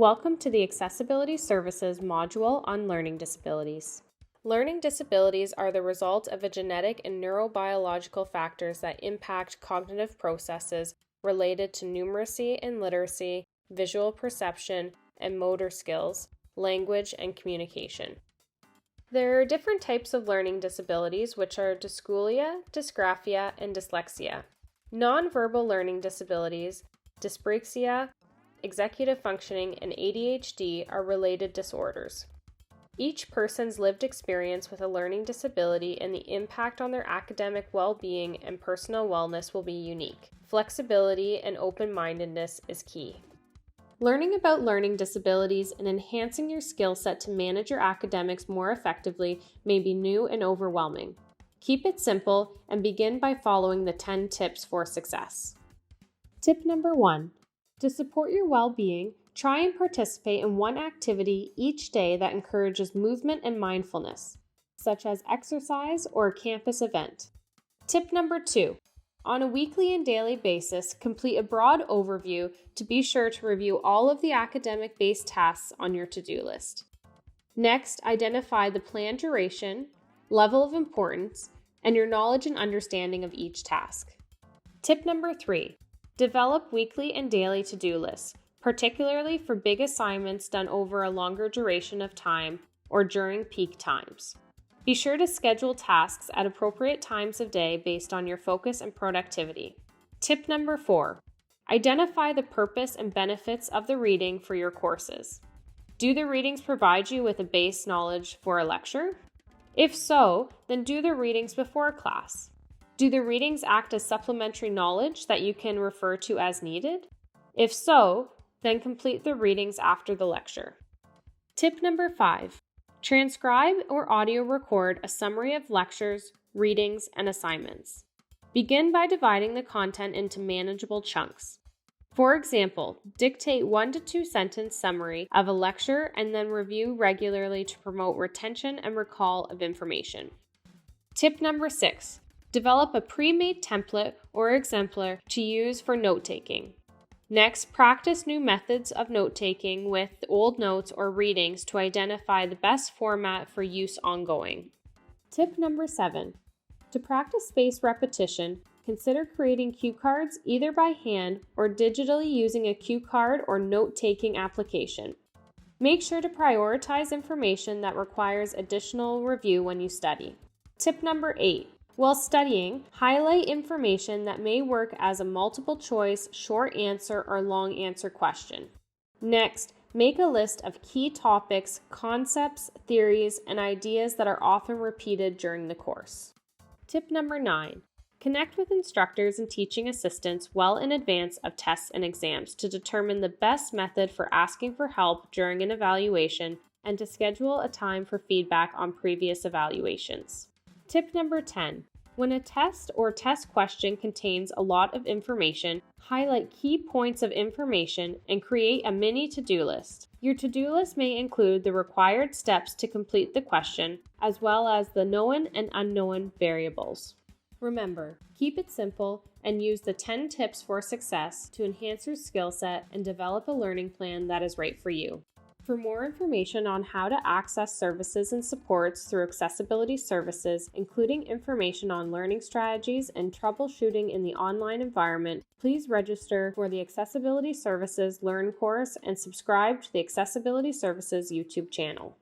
Welcome to the Accessibility Services module on learning disabilities. Learning disabilities are the result of a genetic and neurobiological factors that impact cognitive processes related to numeracy and literacy, visual perception, and motor skills, language, and communication. There are different types of learning disabilities, which are dyscalculia, dysgraphia, and dyslexia. Nonverbal learning disabilities, dyspraxia, executive functioning, and ADHD are related disorders. Each person's lived experience with a learning disability and the impact on their academic well-being and personal wellness will be unique. Flexibility and open-mindedness is key. Learning about learning disabilities and enhancing your skill set to manage your academics more effectively may be new and overwhelming. Keep it simple and begin by following the 10 tips for success. Tip number 1. To support your well-being, try and participate in one activity each day that encourages movement and mindfulness, such as exercise or a campus event. Tip number 2. On a weekly and daily basis, complete a broad overview to be sure to review all of the academic-based tasks on your to-do list. Next, identify the planned duration, level of importance, and your knowledge and understanding of each task. Tip number 3. Develop weekly and daily to-do lists, particularly for big assignments done over a longer duration of time or during peak times. Be sure to schedule tasks at appropriate times of day based on your focus and productivity. Tip number 4. Identify the purpose and benefits of the reading for your courses. Do the readings provide you with a base knowledge for a lecture? If so, then do the readings before class. Do the readings act as supplementary knowledge that you can refer to as needed? If so, then complete the readings after the lecture. Tip number 5. Transcribe or audio record a summary of lectures, readings, and assignments. Begin by dividing the content into manageable chunks. For example, dictate 1 to 2 sentence summary of a lecture and then review regularly to promote retention and recall of information. Tip number 6. Develop a pre-made template or exemplar to use for note-taking. Next, practice new methods of note-taking with old notes or readings to identify the best format for use ongoing. Tip number 7. To practice spaced repetition, consider creating cue cards either by hand or digitally using a cue card or note-taking application. Make sure to prioritize information that requires additional review when you study. Tip number 8. While studying, highlight information that may work as a multiple choice, short answer, or long answer question. Next, make a list of key topics, concepts, theories, and ideas that are often repeated during the course. Tip number 9. Connect with instructors and teaching assistants well in advance of tests and exams to determine the best method for asking for help during an evaluation and to schedule a time for feedback on previous evaluations. Tip number 10. When a test or test question contains a lot of information, highlight key points of information and create a mini to-do list. Your to-do list may include the required steps to complete the question, as well as the known and unknown variables. Remember, keep it simple and use the 10 tips for success to enhance your skill set and develop a learning plan that is right for you. For more information on how to access services and supports through accessibility services, including information on learning strategies and troubleshooting in the online environment, please register for the Accessibility Services Learn course and subscribe to the Accessibility Services YouTube channel.